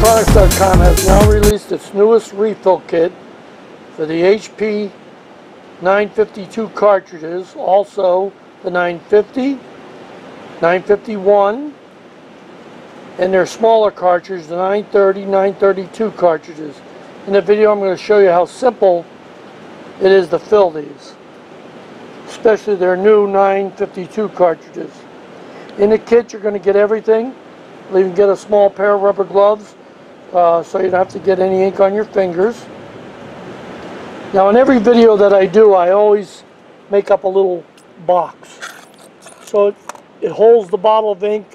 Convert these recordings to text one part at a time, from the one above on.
inkproducts.com has now released its newest refill kit for the HP 952 cartridges, also the 950, 951, and their smaller cartridge, the 930, 932 cartridges. In the video I'm going to show you how simple it is to fill these, especially their new 952 cartridges. In the kit you're going to get everything. You'll even get a small pair of rubber gloves so you don't have to get any ink on your fingers. Now in every video that I do, I always make up a little box. So it holds the bottle of ink.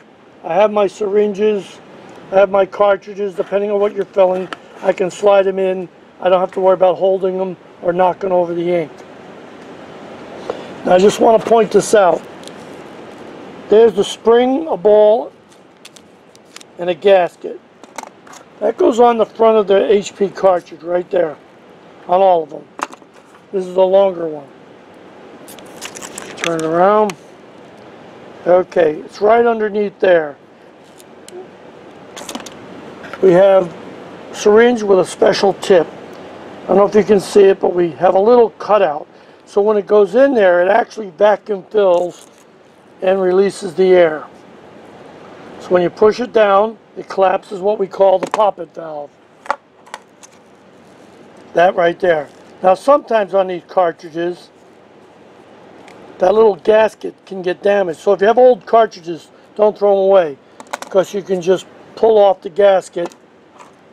I have my syringes, I have my cartridges, depending on what you're filling. I can slide them in. I don't have to worry about holding them or knocking over the ink. Now I just want to point this out. There's the spring, a ball, and a gasket. That goes on the front of the HP cartridge right there, on all of them. This is the longer one. Turn it around. Okay, it's right underneath there. We have a syringe with a special tip. I don't know if you can see it, but we have a little cutout. So when it goes in there, it actually vacuum fills and releases the air. So when you push it down, it collapses what we call the poppet valve. That right there. Now sometimes on these cartridges, that little gasket can get damaged. So if you have old cartridges, don't throw them away, because you can just pull off the gasket.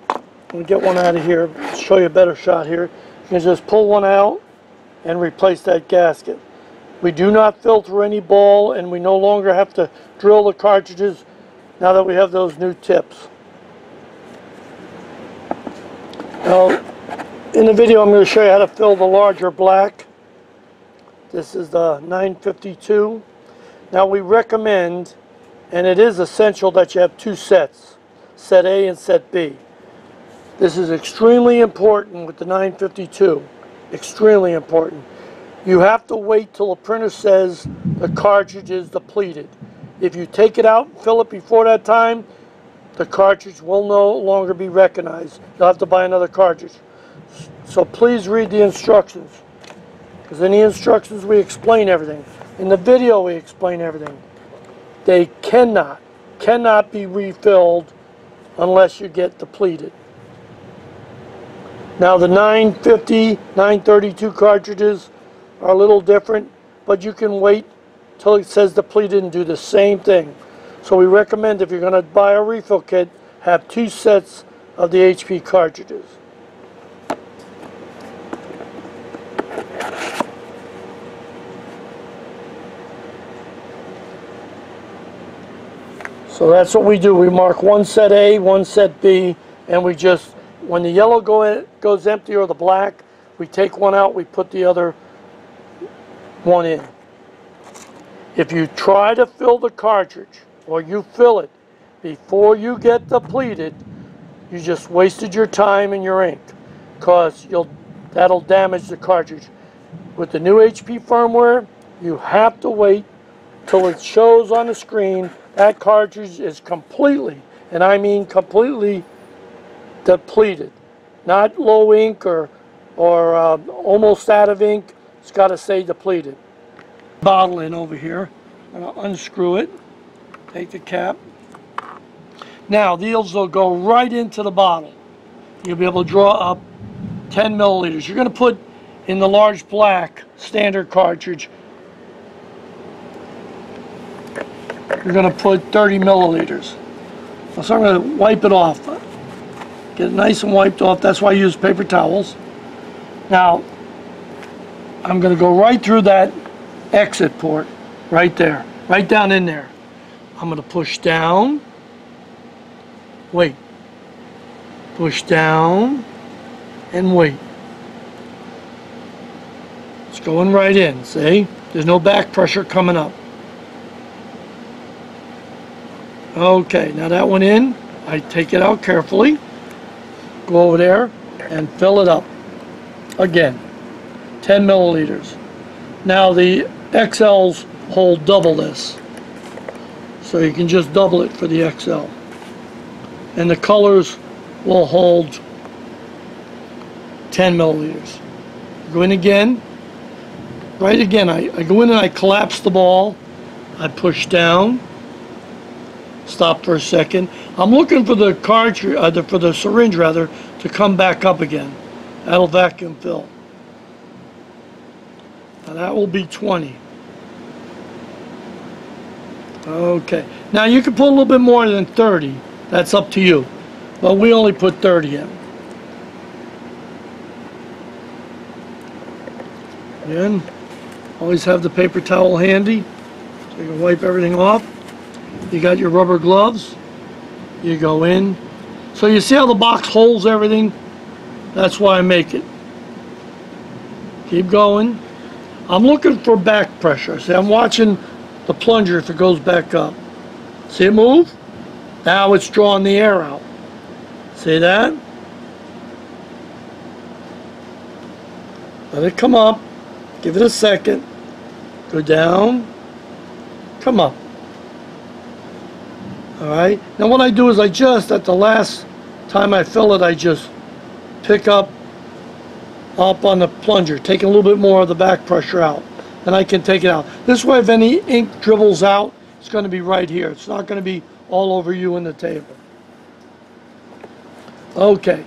Let me get one out of here, show you a better shot here. You can just pull one out and replace that gasket. We do not filter any ball, and we no longer have to drill the cartridges now that we have those new tips. Now, in the video I'm going to show you how to fill the larger black. This is the 952. Now we recommend, and it is essential, that you have two sets, set A and set B. This is extremely important with the 952, extremely important. You have to wait till the printer says the cartridge is depleted. If you take it out and fill it before that time, the cartridge will no longer be recognized. You'll have to buy another cartridge. So please read the instructions, because in the instructions we explain everything. In the video we explain everything. They cannot be refilled unless you get depleted. Now the 950, 932 cartridges are a little different, but you can wait till it says depleted and do the same thing. So we recommend, if you're going to buy a refill kit, have two sets of the HP cartridges. So that's what we do. We mark one set A, one set B, and we just, when the yellow goes empty or the black, we take one out, we put the other one in. If you try to fill the cartridge, or you fill it before you get depleted, you just wasted your time and your ink, because that'll damage the cartridge. With the new HP firmware, you have to wait till it shows on the screen that cartridge is completely, and I mean completely, depleted. Not low ink or almost out of ink. It's got to say depleted. Bottle in over here. I'm going to unscrew it. Take the cap. Now these will go right into the bottle. You'll be able to draw up 10 milliliters. You're going to put in the large black standard cartridge, you're going to put 30 milliliters. So I'm going to wipe it off. Get it nice and wiped off. That's why I use paper towels. Now I'm going to go right through that exit port right there, right down in there. I'm going to push down, wait, push down, and wait. It's going right in, see? There's no back pressure coming up. Okay, now that went in. I take it out carefully, go over there, and fill it up again, 10 milliliters. Now the XLs hold double this, so you can just double it for the XL. And the colors will hold 10 milliliters. Go in again. Right again, I go in and I collapse the ball. I push down. Stop for a second. I'm looking for the cartridge, for the syringe rather, to come back up again. That'll vacuum fill. Now that will be 20. Okay. Now you can put a little bit more than 30. That's up to you. But we only put 30 in. Again, always have the paper towel handy so you can wipe everything off. You got your rubber gloves. You go in. So you see how the box holds everything? That's why I make it. Keep going. I'm looking for back pressure. See, I'm watching the plunger if it goes back up. See it move? Now it's drawing the air out. See that? Let it come up. Give it a second. Go down. Come up. Alright? Now what I do is at the last time I fill it, I just pick up on the plunger, taking a little bit more of the back pressure out. Then I can take it out. This way, if any ink dribbles out, it's going to be right here. It's not going to be all over you and the table. Okay.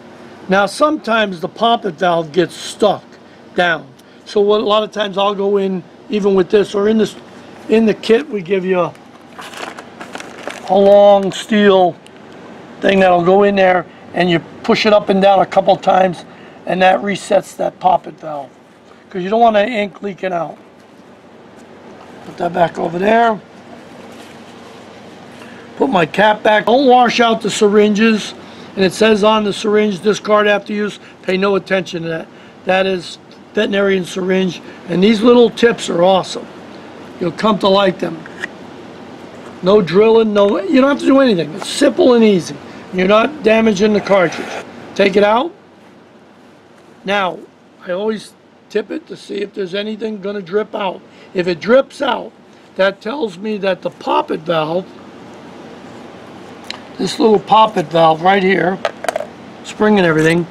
Now sometimes the poppet valve gets stuck down. So a lot of times I'll go in, even with this, or in the kit we give you a long steel thing that'll go in there, and you push it up and down a couple times, and that resets that poppet valve, because you don't want any ink leaking out. Put that back over there. Put my cap back. Don't wash out the syringes, and it says on the syringe, discard after use. Pay no attention to that. That is veterinarian syringe, and these little tips are awesome. You'll come to like them. No drilling, you don't have to do anything. It's simple and easy. You're not damaging the cartridge. Take it out. Now, I always tip it to see if there's anything going to drip out. If it drips out, that tells me that the poppet valve, this little poppet valve right here, spring and everything,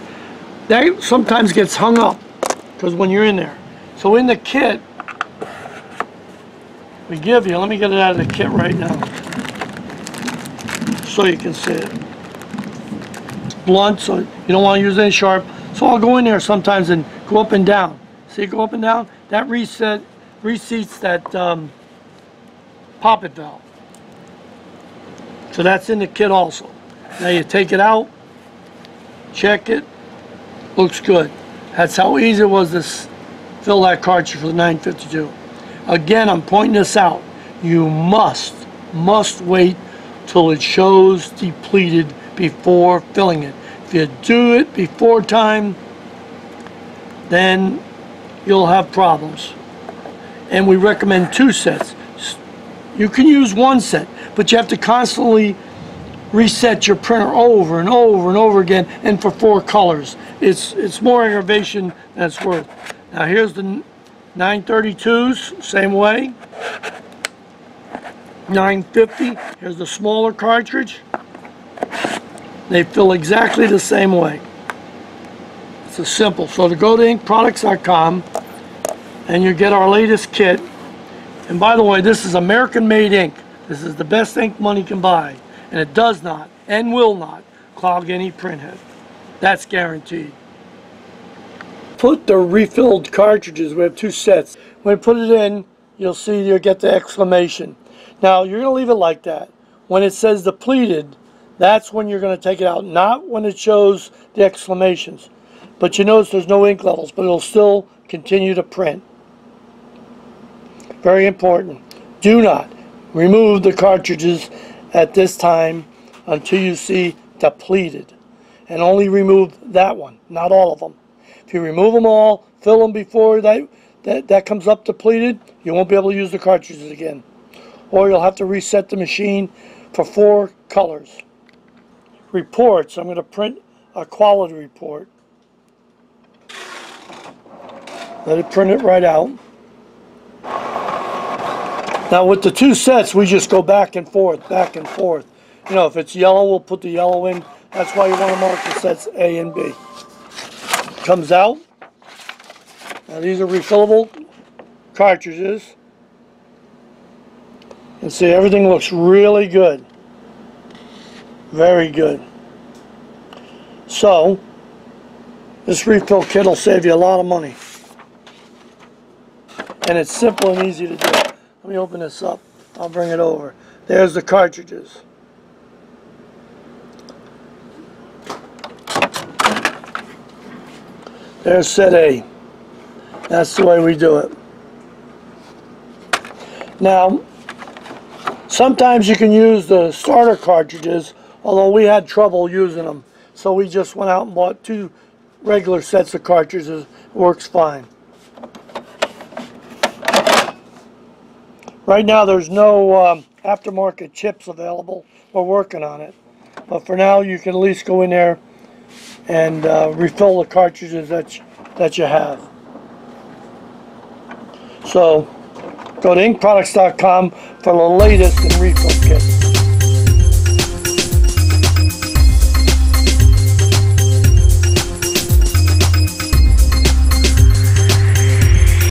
that sometimes gets hung up because when you're in there. So in the kit, we give you, let me get it out of the kit right now so you can see it. It's blunt, so you don't want to use any sharp. So I'll go in there sometimes and go up and down. See it go up and down? That resets that poppet valve. So that's in the kit also. Now you take it out, check it, looks good. That's how easy it was to fill that cartridge for the 952. Again, I'm pointing this out. You must wait till it shows depleted before filling it. If you do it before time, then you'll have problems. And we recommend 2 sets. You can use 1 set, but you have to constantly reset your printer over and over and over again, and for 4 colors. It's more aggravation than it's worth. Now here's the 932s, same way. 950, here's the smaller cartridge. They fill exactly the same way. It's a simple. So to go to inkproducts.com and you get our latest kit. And by the way, this is American-made ink. This is the best ink money can buy. And it does not and will not clog any printhead. That's guaranteed. Put the refilled cartridges, we have 2 sets. When you put it in, you'll see you'll get the exclamation. Now you're going to leave it like that. When it says depleted, that's when you're going to take it out, not when it shows the exclamations. But you notice there's no ink levels, but it'll still continue to print. Very important. Do not remove the cartridges at this time until you see depleted. And only remove that one, not all of them. If you remove them all, fill them before that comes up depleted, you won't be able to use the cartridges again. Or you'll have to reset the machine for 4 colors. Reports, I'm going to print a quality report. Let it print it right out. Now with the 2 sets, we just go back and forth, back and forth. You know, if it's yellow, we'll put the yellow in. That's why you want to mark the sets A and B. Comes out. Now these are refillable cartridges. And see, everything looks really good. Very good. So, this refill kit will save you a lot of money. And it's simple and easy to do. Let me open this up. I'll bring it over. There's the cartridges. There's set A. That's the way we do it. Now, sometimes you can use the starter cartridges, although we had trouble using them. So we just went out and bought 2 regular sets of cartridges. It works fine. Right now there's no aftermarket chips available. We're working on it. But for now you can at least go in there and refill the cartridges that you have. So go to inkproducts.com for the latest in refill kits.